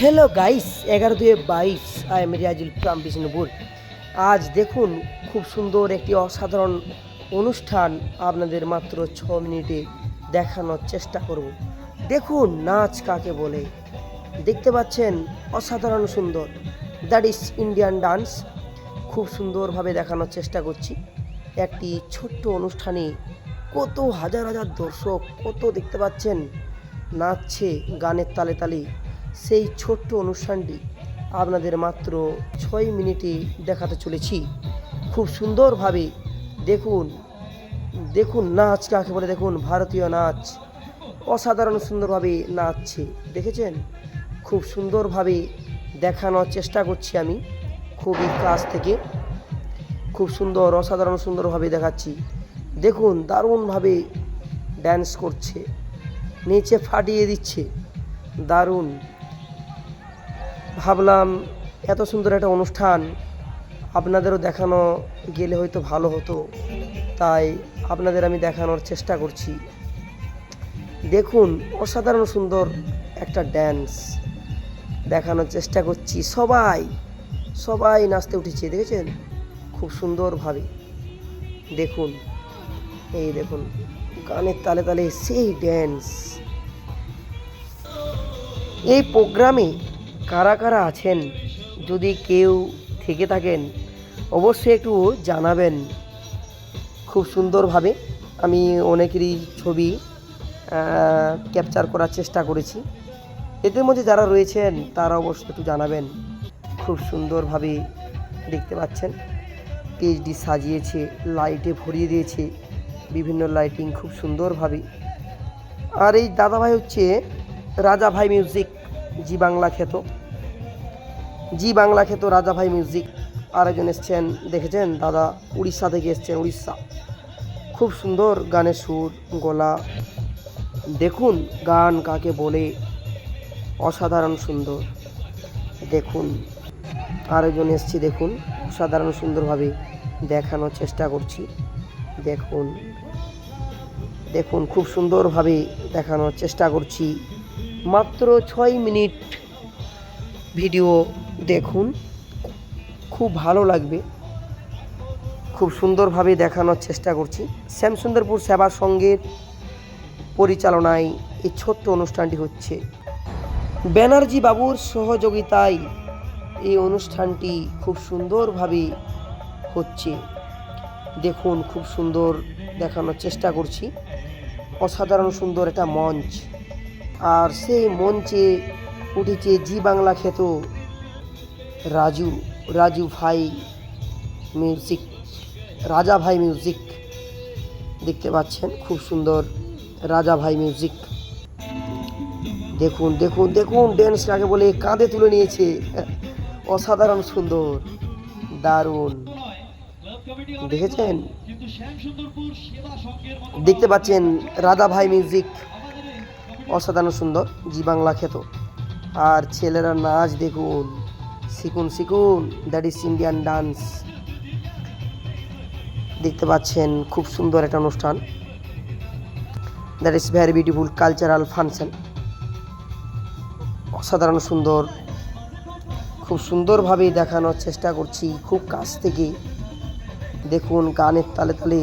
Hello guys, 11/2/22 I am Riazul from Bishnupur. আজ দেখুন খুব সুন্দর একটি অসাধারণ অনুষ্ঠান আপনাদের মাত্র 6 মিনিটে দেখানোর চেষ্টা করব। দেখুন নাচ কাকে বলে, দেখতে পাচ্ছেন অসাধারণ সুন্দর, দ্যাট ইজ ইন্ডিয়ান ডান্স। খুব সুন্দরভাবে দেখানোর চেষ্টা করছি। একটি ছোট্ট অনুষ্ঠানে কত হাজার হাজার দর্শক কত দেখতে পাচ্ছেন নাচছে গানের তালে তালে। সেই ছোট্ট অনুষ্ঠানটি আপনাদের মাত্র 6 মিনিটে দেখাতে চলেছি। খুব সুন্দরভাবে দেখুন দেখুন নাচ কাকে বলে, দেখুন ভারতীয় নাচ অসাধারণ সুন্দরভাবে নাচছে, দেখেছেন? খুব সুন্দরভাবে দেখানোর চেষ্টা করছি আমি, খুবই কাছ থেকে খুব সুন্দর অসাধারণ সুন্দরভাবে দেখাচ্ছি। দেখুন দারুণভাবে ড্যান্স করছে, নিচে ফাটিয়ে দিচ্ছে, দারুণ। ভাবলাম এত সুন্দর একটা অনুষ্ঠান আপনাদেরও দেখানো গেলে হয়তো ভালো হতো, তাই আপনাদের আমি দেখানোর চেষ্টা করছি। দেখুন অসাধারণ সুন্দর একটা ড্যান্স দেখানোর চেষ্টা করছি। সবাই সবাই নাচতে উঠেছে, দেখেছেন? খুব সুন্দরভাবে দেখুন, এই দেখুন গানের তালে তালে সেই ড্যান্স। এই প্রোগ্রামে কারা কারা আছেন, যদি কেউ থেকে থাকেন অবশ্যই একটু জানাবেন। খুব সুন্দরভাবে আমি অনেকেরই ছবি ক্যাপচার করার চেষ্টা করেছি। এদের মধ্যে যারা রয়েছেন তারা অবশ্যই একটু জানাবেন। খুব সুন্দরভাবে দেখতে পাচ্ছেন স্টেজটি সাজিয়েছে, লাইটে ভরিয়ে দিয়েছে, বিভিন্ন লাইটিং খুব সুন্দরভাবে। আর এই দাদাভাই হচ্ছে রাজা ভাই মিউজিক, জি বাংলা খ্যাত রাজা ভাই মিউজিক। আরেকজন এসছেন, দেখেছেন দাদা উড়িষ্যা থেকে এসছেন, উড়িষ্যা। খুব সুন্দর গানের সুর গলা, দেখুন গান কাকে বলে অসাধারণ সুন্দর। দেখুন আরেকজন এসছে, দেখুন অসাধারণ সুন্দরভাবে দেখানোর চেষ্টা করছি। দেখুন দেখুন খুব সুন্দরভাবে দেখানোর চেষ্টা করছি। মাত্র 6 মিনিট ভিডিও দেখুন, খুব ভালো লাগবে। খুব সুন্দরভাবে দেখানোর চেষ্টা করছি। শ্যামসুন্দরপুর সেবা সংঘের পরিচালনায় এই ছোট্ট অনুষ্ঠানটি হচ্ছে। ব্যানার্জি বাবুর সহযোগিতায় এই অনুষ্ঠানটি খুব সুন্দরভাবে হচ্ছে। দেখুন খুব সুন্দর দেখানোর চেষ্টা করছি। অসাধারণ সুন্দর একটা মঞ্চ, আর সেই মঞ্চে উঠেছে জি বাংলা খ্যাত রাজু ভাই মিউজিক, রাজা ভাই মিউজিক। দেখতে পাচ্ছেন খুব সুন্দর রাজা ভাই মিউজিক। দেখুন দেখুন দেখুন ড্যান্স কাকে বলে, কাঁধে তুলে নিয়েছে, অসাধারণ সুন্দর, দারুণ। দেখেছেন? দেখতে পাচ্ছেন রাধা ভাই মিউজিক, অসাধারণ সুন্দর, জি বাংলা খ্যাত। আর ছেলেরা নাচ দেখুন, শিখুন, দ্যাট ইজ ইন্ডিয়ান ডান্স। দেখতে পাচ্ছেন খুব সুন্দর একটা অনুষ্ঠান, that is very beautiful cultural function. অসাধারণ সুন্দর, খুব সুন্দরভাবে দেখানোর চেষ্টা করছি খুব কাছ থেকে। দেখুন গানের তালে তালে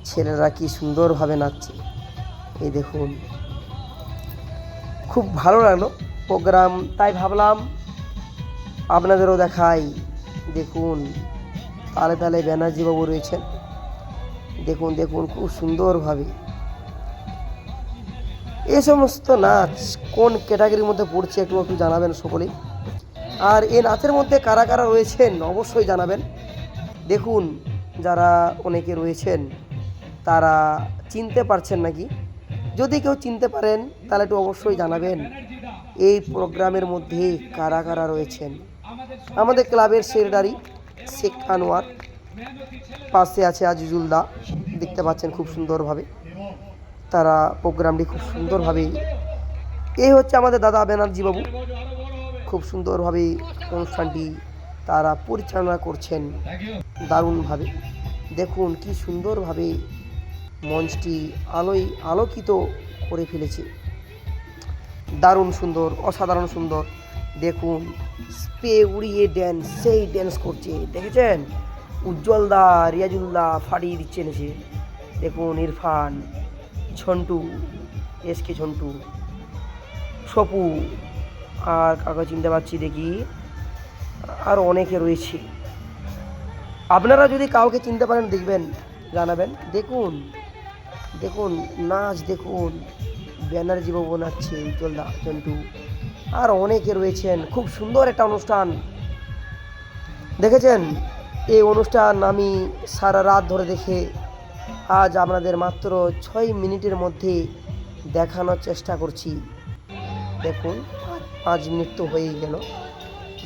ছেলেরা কি সুন্দরভাবে নাচছে, এই দেখুন। খুব ভালো লাগলো প্রোগ্রাম, তাই ভাবলাম আপনাদেরও দেখাই। দেখুন তালে তালে ব্যানার্জি বাবু রয়েছেন, দেখুন দেখুন খুব সুন্দরভাবে। এই সমস্ত নাচ কোন ক্যাটাগরির মধ্যে পড়ছে একটু জানাবেন সকলেই। আর এই নাচের মধ্যে কারা কারা রয়েছেন অবশ্যই জানাবেন। দেখুন যারা অনেকে রয়েছেন তারা চিনতে পারছেন নাকি, যদি কেউ চিনতে পারেন তাহলে একটু অবশ্যই জানাবেন এই প্রোগ্রামের মধ্যে কারা কারা রয়েছেন। আমাদের ক্লাবের সেক্রেটারি শেখ আনোয়ার, পাশে আছে আজিজুল দা, দেখতে পাচ্ছেন খুব সুন্দরভাবে তারা প্রোগ্রামটি খুব সুন্দরভাবে। এই হচ্ছে আমাদের দাদা ব্যানার্জি বাবু, খুব সুন্দরভাবে অনুষ্ঠানটি তারা পরিচালনা করছেন দারুণভাবে। দেখুন কি সুন্দরভাবে মঞ্চটি আলোকিত করে ফেলেছে, দারুণ সুন্দর, অসাধারণ সুন্দর। দেখুন স্প্রে উড়িয়ে ড্যান্স, সেই ড্যান্স করছে, দেখেছেন? উজ্জ্বলদা, রিয়াজুল্লাহ ফাটিয়ে দিচ্ছেন এসে। দেখুন ইরফান, ঝন্টু, এসকে ঝন্টু, সপু, আর কাকা চিনতে পারছি দেখি, আর অনেকে রয়েছে। আপনারা যদি কাউকে চিনতে পারেন দেখবেন, জানাবেন। দেখুন দেখুন নাচ, দেখুন ব্যানার্জি বাবু নাচছে, উজ্জ্বলদা, ঝন্টু, আর অনেকে রয়েছেন। খুব সুন্দর একটা অনুষ্ঠান, দেখেছেন? এই অনুষ্ঠান আমি সারা রাত ধরে দেখে আজ আপনাদের মাত্র 6 মিনিটের মধ্যে দেখানোর চেষ্টা করছি। দেখুন 5 মিনিট তো হয়েই গেল।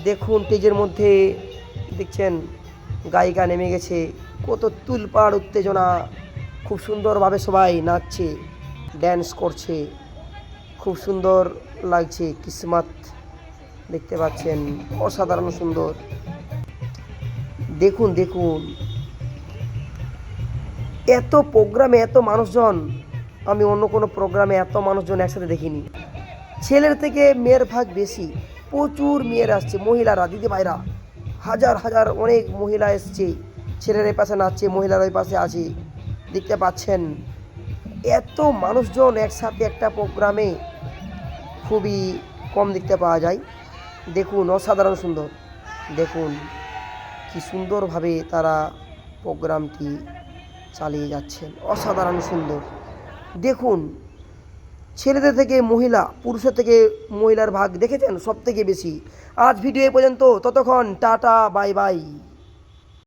দেখুন স্টেজের মধ্যে দেখছেন গায়িকা নেমে গেছে, কত তুলপাড় উত্তেজনা, খুব সুন্দরভাবে সবাই নাচছে, ড্যান্স করছে, খুব সুন্দর লাগছে। কিসমত দেখতে পাচ্ছেন, অসাধারণ সুন্দর। দেখুন দেখুন এত প্রোগ্রামে এত মানুষজন, আমি অন্য কোনো প্রোগ্রামে এত মানুষজন একসাথে দেখিনি। ছেলের থেকে মেয়ের ভাগ বেশি, প্রচুর মেয়ের আসছে, মহিলারা, দিদি ভাইরা, হাজার হাজার অনেক মহিলা এসছে। ছেলের এই পাশে নাচছে, মহিলার ওই পাশে আছে, দেখতে পাচ্ছেন। এত মানুষজন একসাথে একটা প্রোগ্রামে খুবই কম দেখতে পাওয়া যায়। দেখুন অসাধারণ সুন্দর, দেখুন কি সুন্দরভাবে তারা প্রোগ্রামটি চালিয়ে যাচ্ছেন, অসাধারণ সুন্দর। দেখুন ছেলেদের থেকে মহিলা, পুরুষের থেকে মহিলার ভাগ দেখেছেন সব থেকে বেশি। আজ ভিডিও এ পর্যন্ত, ততক্ষণ টাটা, বাই বাই।